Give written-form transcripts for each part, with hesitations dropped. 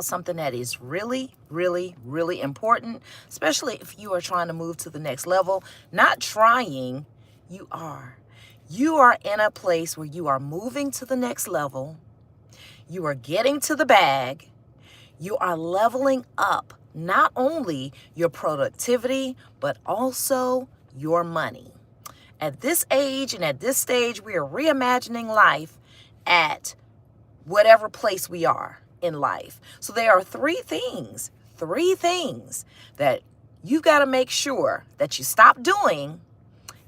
something that is really, really, really important, especially if you are trying to move to the next level. Not trying, you are. You are in a place where you are moving to the next level. You are getting to the bag. You are leveling up not only your productivity, but also your money. At this age and at this stage, we are reimagining life at whatever place we are in life. So there are three things that you've got to make sure that you stop doing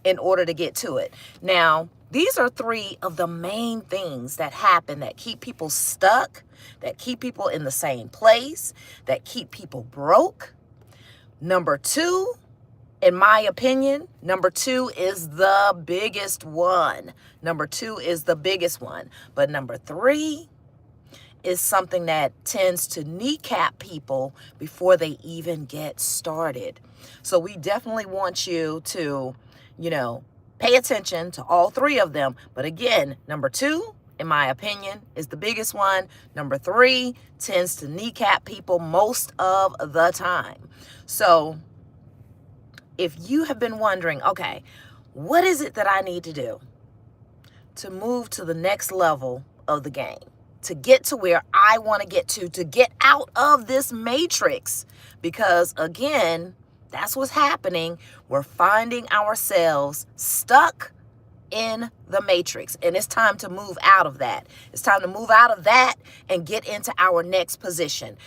in order to get to it. Now, these are three of the main things that happen that keep people stuck, that keep people in the same place, that keep people broke. Number two, in my opinion, number two is the biggest one. Number two is the biggest one. But number three is something that tends to kneecap people before they even get started. So we definitely want you to, pay attention to all three of them. But again, number two, in my opinion, is the biggest one. Number three tends to kneecap people most of the time. So if you have been wondering, okay, what is it that I need to do to move to the next level of the game, to get to where I want to get out of this matrix? Because again, that's what's happening. We're finding ourselves stuck in the matrix, and it's time to move out of that. It's time to move out of that and get into our next position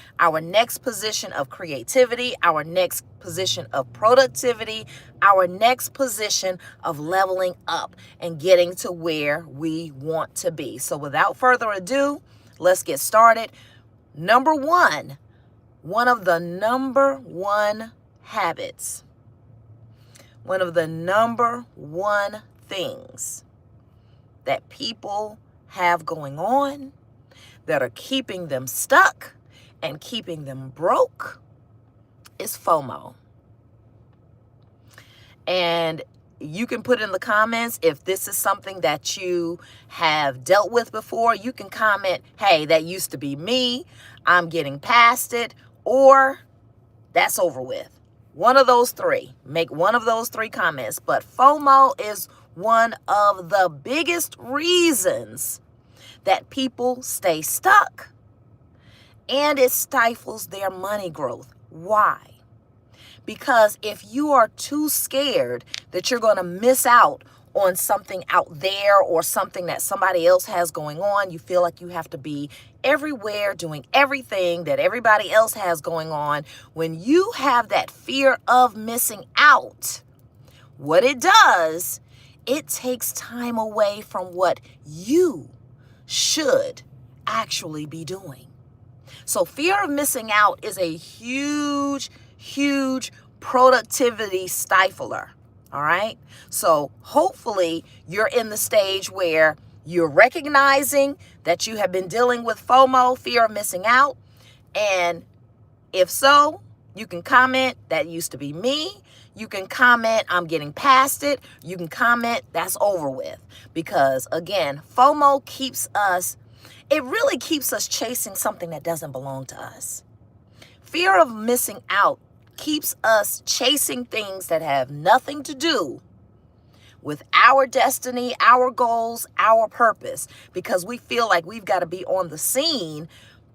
of creativity, our next position of productivity, our next position of leveling up and getting to where we want to be. So without further ado, let's get started. Number one of the number one habits, one of the number one things that people have going on that are keeping them stuck and keeping them broke is FOMO. And you can put in the comments if this is something that you have dealt with before. You can comment, hey, that used to be me, I'm getting past it, or that's over with. One of those three. Make one of those three comments. But FOMO is one of the biggest reasons that people stay stuck, and it stifles their money growth. Why? Because if you are too scared that you're going to miss out on something out there or something that somebody else has going on, you feel like you have to be everywhere doing everything that everybody else has going on. When you have that fear of missing out, what it does, it takes time away from what you should actually be doing. So fear of missing out is a huge, huge productivity stifler. All right. So hopefully you're in the stage where you're recognizing that you have been dealing with FOMO, fear of missing out. And if so, you can comment, that used to be me. You can comment, I'm getting past it. You can comment, that's over with. Because again, FOMO it really keeps us chasing something that doesn't belong to us. Fear of missing out keeps us chasing things that have nothing to do with our destiny, our goals, our purpose, because we feel like we've got to be on the scene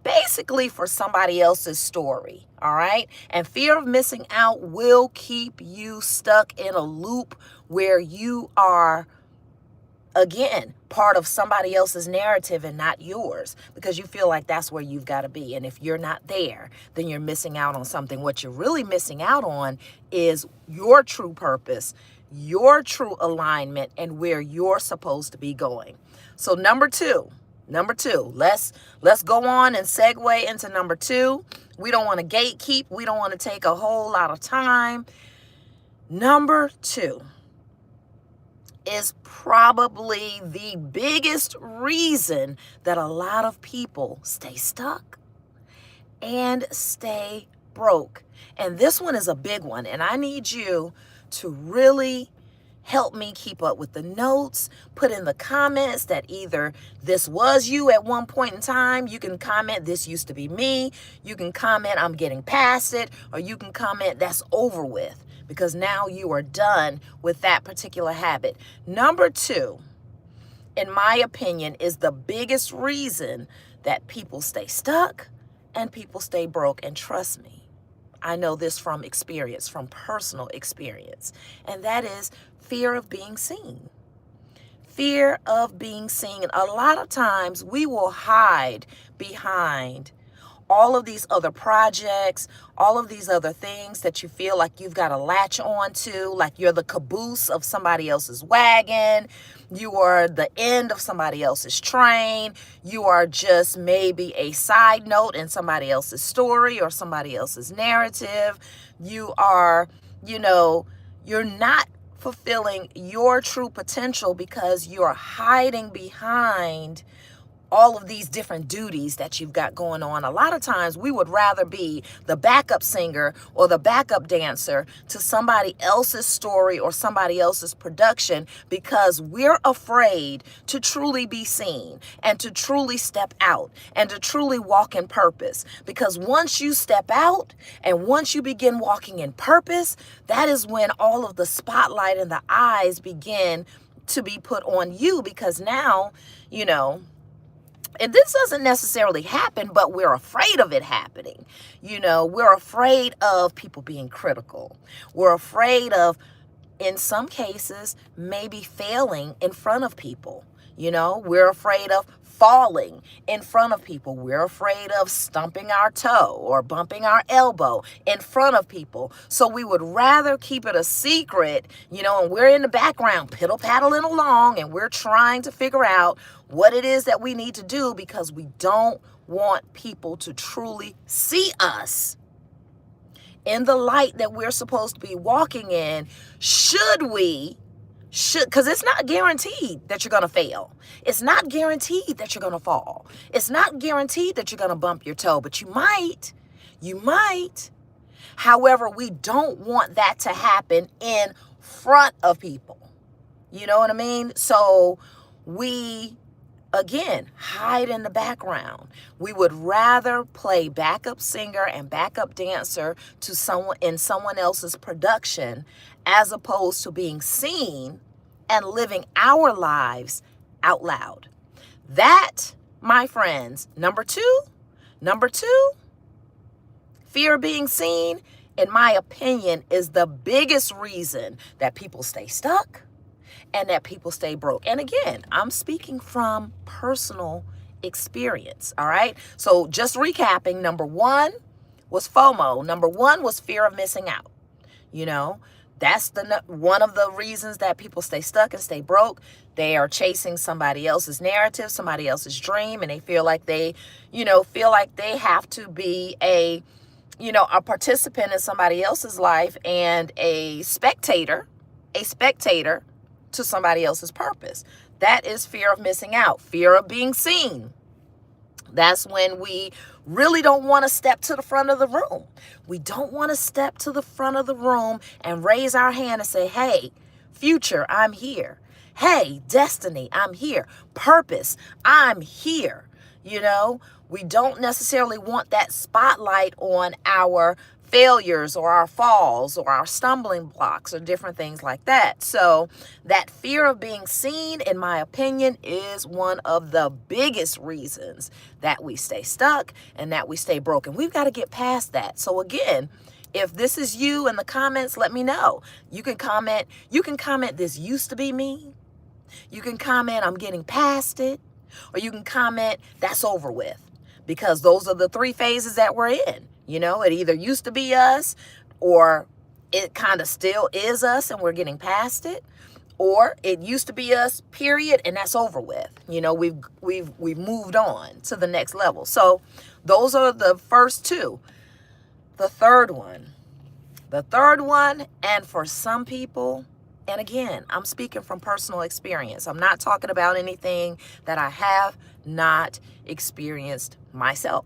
basically for somebody else's story. All right. And fear of missing out will keep you stuck in a loop where you are, again, part of somebody else's narrative and not yours, because you feel like that's where you've got to be. And if you're not there, then you're missing out on something. What you're really missing out on is your true purpose, your true alignment, and where you're supposed to be going. So number two, let's go on and segue into number two. We don't want to gatekeep. We don't want to take a whole lot of time. Number two is probably the biggest reason that a lot of people stay stuck and stay broke. And this one is a big one. And I need you to really help me keep up with the notes. Put in the comments that either this was you at one point in time. You can comment, this used to be me. You can comment, I'm getting past it. Or you can comment, that's over with. Because now you are done with that particular habit. Number 2, in my opinion, is the biggest reason that people stay stuck and people stay broke. And trust me, I know this from experience, from personal experience, and that is fear of being seen. Fear of being seen. A lot of times we will hide behind all of these other projects, all of these other things that you feel like you've got to latch on to, like you're the caboose of somebody else's wagon, you are the end of somebody else's train, you are just maybe a side note in somebody else's story or somebody else's narrative. You are, you're not fulfilling your true potential because you're hiding behind all of these different duties that you've got going on. A lot of times we would rather be the backup singer or the backup dancer to somebody else's story or somebody else's production because we're afraid to truly be seen and to truly step out and to truly walk in purpose. Because once you step out and once you begin walking in purpose, that is when all of the spotlight and the eyes begin to be put on you, because now, and this doesn't necessarily happen, but we're afraid of it happening. We're afraid of people being critical. We're afraid of, in some cases, maybe failing in front of people. We're afraid of falling in front of people. We're afraid of stumping our toe or bumping our elbow in front of people. So we would rather keep it a secret, and we're in the background piddle-paddling along and we're trying to figure out what it is that we need to do because we don't want people to truly see us in the light that we're supposed to be walking in. Because it's not guaranteed that you're going to fail. It's not guaranteed that you're going to fall. It's not guaranteed that you're going to bump your toe, but you might. However, we don't want that to happen in front of people. You know what I mean? So we, again, hide in the background. We would rather play backup singer and backup dancer to someone else's production as opposed to being seen and living our lives out loud. That, my friends, number two, fear of being seen, in my opinion, is the biggest reason that people stay stuck and that people stay broke. And again, I'm speaking from personal experience, all right? So just recapping, number 1 was FOMO. Number 1 was fear of missing out. That's one of the reasons that people stay stuck and stay broke. They are chasing somebody else's narrative, somebody else's dream, and they feel like they have to be a participant in somebody else's life and a spectator to somebody else's purpose. That is fear of missing out, fear of being seen. That's when we really don't want to step to the front of the room. We don't want to step to the front of the room and raise our hand and say, hey, future, I'm here. Hey, destiny, I'm here. Purpose, I'm here. We don't necessarily want that spotlight on our failures or our falls or our stumbling blocks or different things like that. So that fear of being seen, in my opinion, is one of the biggest reasons that we stay stuck and that we stay broken. We've got to get past that. So again, if this is you in the comments, let me know. You can comment, this used to be me. You can comment, I'm getting past it. Or you can comment, that's over with. Because those are the 3 phases that we're in. It either used to be us, or it kind of still is us and we're getting past it, or it used to be us, period, and that's over with. We've moved on to the next level. So those are the first 2. The third one, and for some people, and again, I'm speaking from personal experience. I'm not talking about anything that I have not experienced myself,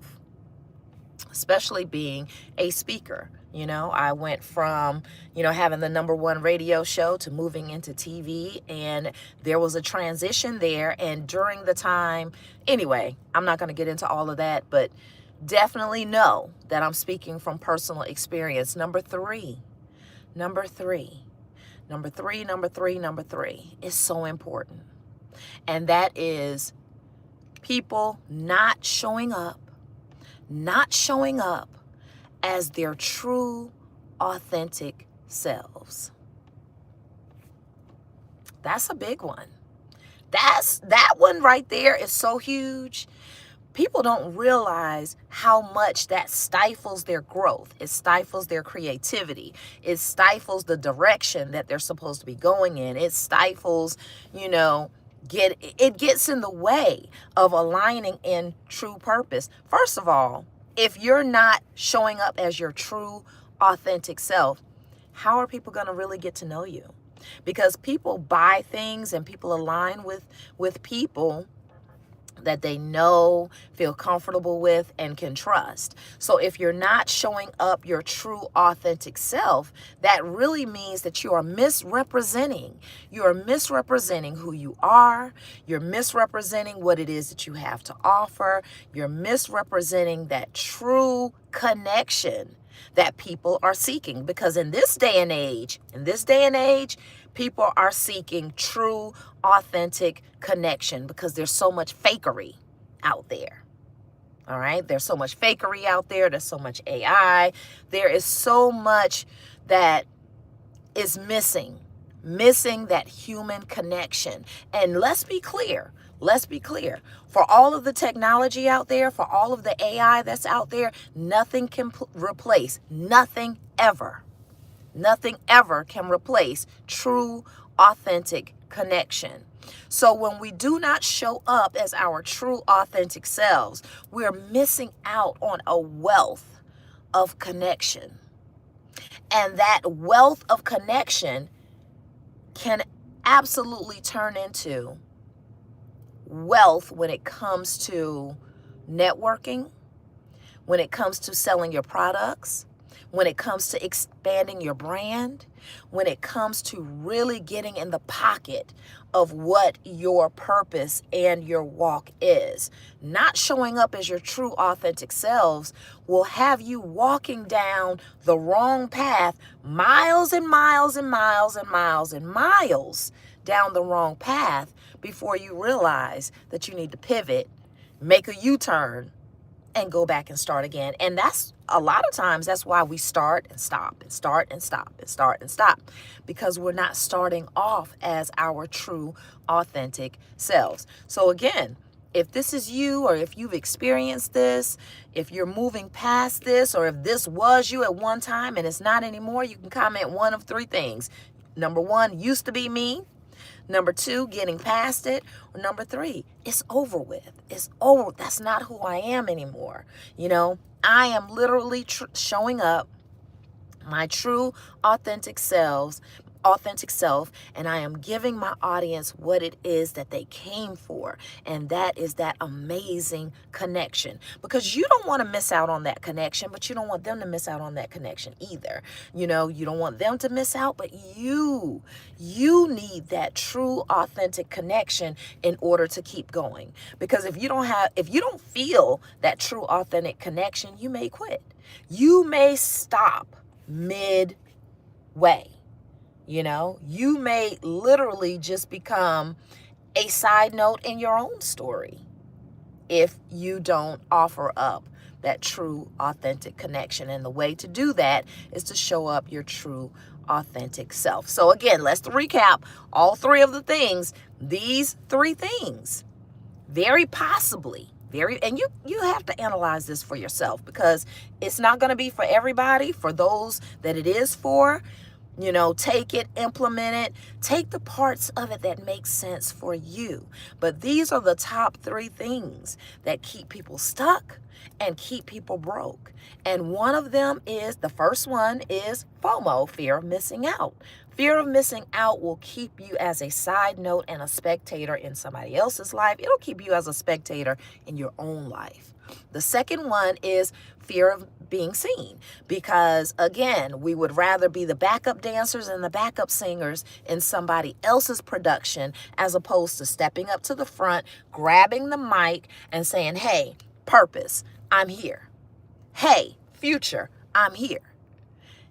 especially being a speaker. You know, I went from, having the #1 radio show to moving into TV, and there was a transition there. And during the time, anyway, I'm not going to get into all of that, but definitely know that I'm speaking from personal experience. Number three is so important. And that is people not showing up as their true, authentic selves. That's a big one. That one right there is so huge. People don't realize how much that stifles their growth. It stifles their creativity. It stifles the direction that they're supposed to be going in. It stifles, it gets in the way of aligning in true purpose. First of all, if you're not showing up as your true, authentic self, how are people going to really get to know you? Because people buy things and people align with people that they know, feel comfortable with, and can trust. So if you're not showing up your true, authentic self, that really means that you are misrepresenting. You are misrepresenting who you are. You're misrepresenting what it is that you have to offer. You're misrepresenting that true connection that people are seeking. Because in this day and age, people are seeking true, authentic connection because there's so much fakery out there. All right? There's so much fakery out there. There's so much AI. There is so much that is missing that human connection. And let's be clear. For all of the technology out there, for all of the AI that's out there, nothing can replace, nothing ever can replace true, authentic connection. So when we do not show up as our true, authentic selves, we're missing out on a wealth of connection. And that wealth of connection can absolutely turn into wealth when it comes to networking, when it comes to selling your products, when it comes to expanding your brand, when it comes to really getting in the pocket of what your purpose and your walk is. Not showing up as your true authentic selves will have you walking down the wrong path, miles and miles and miles and miles and miles down the wrong path before you realize that you need to pivot, make a U-turn, and go back and start again. And that's a lot of times, that's why we start and stop and start and stop and start and stop, because we're not starting off as our true, authentic selves. So again, if this is you, or if you've experienced this, if you're moving past this, or if this was you at one time and it's not anymore, you can comment one of three things. Number one, used to be me. Number two, getting past it. Or number three, it's over with. It's over. That's not who I am anymore. I am literally showing up my true, authentic self, and I am giving my audience what it is that they came for, and that is that amazing connection. Because you don't want to miss out on that connection, but you don't want them to miss out on that connection either. You don't want them to miss out, but you need that true, authentic connection in order to keep going. Because if you don't feel that true, authentic connection, you may quit. You may stop midway. You may literally just become a side note in your own story if you don't offer up that true, authentic connection. And the way to do that is to show up your true, authentic self. So again, let's recap all three of the things. These three things, very possibly, and you have to analyze this for yourself, because it's not going to be for everybody. For those that it is for, take it, implement it, take the parts of it that make sense for you. But these are the top three things that keep people stuck and keep people broke. And one of them is, the first one is FOMO, fear of missing out. Fear of missing out will keep you as a side note and a spectator in somebody else's life. It'll keep you as a spectator in your own life. The second one is fear of being seen. Because again, we would rather be the backup dancers and the backup singers in somebody else's production as opposed to stepping up to the front, grabbing the mic and saying, hey, Purpose, I'm here. Hey, Future, I'm here.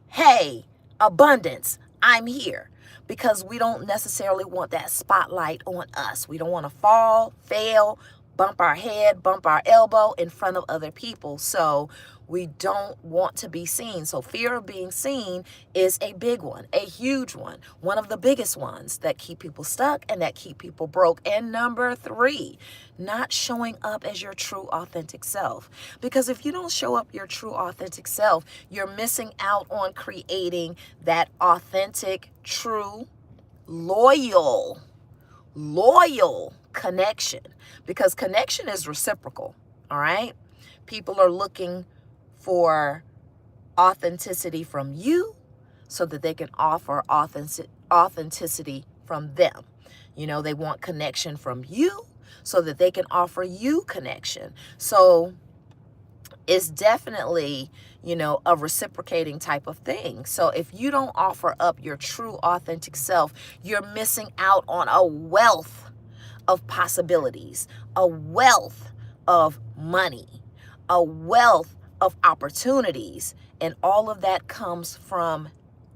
Hey, Abundance, I'm here. Because we don't necessarily want that spotlight on us. We don't want to fall, fail, bump our head, bump our elbow in front of other people. So we don't want to be seen. So fear of being seen is a big one, a huge one of the biggest ones that keep people stuck and that keep people broke. And number 3, not showing up as your true authentic self. Because if you don't show up your true authentic self, you're missing out on creating that authentic, true, loyal connection, because connection is reciprocal. All right. People are looking for authenticity from you so that they can offer authenticity from them. You know, they want connection from you so that they can offer you connection. So it's definitely, you know, a reciprocating type of thing. So if you don't offer up your true authentic self, you're missing out on a wealth of possibilities, a wealth of money, a wealth of opportunities. And all of that comes from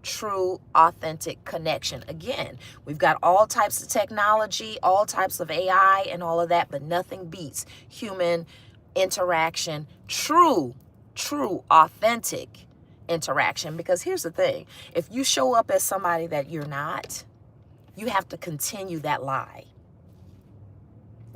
true, authentic connection. Again, we've got all types of technology, all types of AI and all of that, but nothing beats human interaction, true, authentic interaction. Because here's the thing, if you show up as somebody that you're not, you have to continue that lie.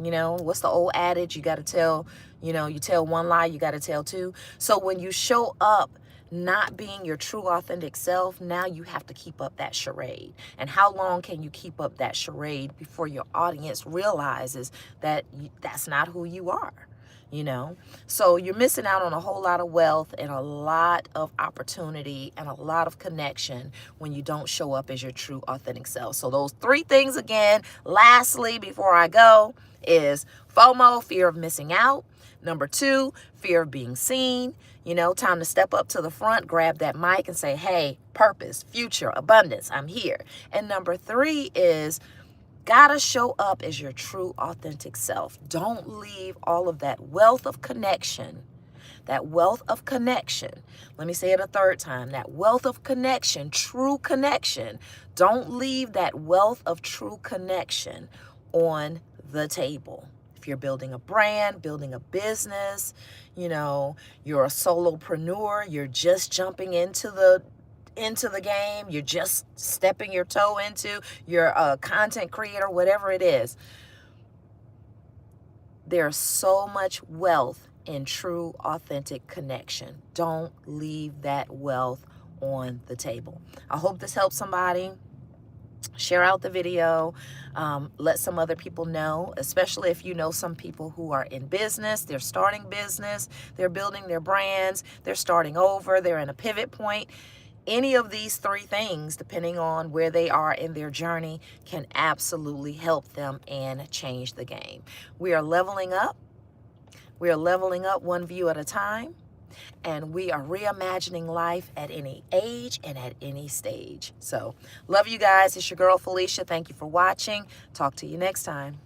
You know, what's the old adage? You got to tell, you know, you tell one lie, you got to tell 2. So when you show up not being your true authentic self, now you have to keep up that charade. And how long can you keep up that charade before your audience realizes that that's not who you are? You know, so you're missing out on a whole lot of wealth and a lot of opportunity and a lot of connection when you don't show up as your true authentic self. So those 3 things again, lastly, before I go, is FOMO, fear of missing out. Number 2, fear of being seen. You know, time to step up to the front, grab that mic and say, hey, purpose, future, abundance, I'm here. And number 3 is gotta show up as your true authentic self. Don't leave all of that wealth of connection. That wealth of connection. Let me say it a 3rd time. That wealth of connection, true connection. Don't leave that wealth of true connection on the table. If you're building a brand, building a business, you know, you're a solopreneur, you're just jumping into the game, you're just stepping your toe into, you're a content creator, whatever it is. There's so much wealth in true, authentic connection. Don't leave that wealth on the table. I hope this helps somebody. Share out the video. Let some other people know, especially if you know some people who are in business, they're starting business, they're building their brands, they're starting over, they're in a pivot point. Any of these 3 things, depending on where they are in their journey, can absolutely help them and change the game. We are leveling up. We are leveling up one view at a time. And we are reimagining life at any age and at any stage. So, love you guys. It's your girl, Felicia. Thank you for watching. Talk to you next time.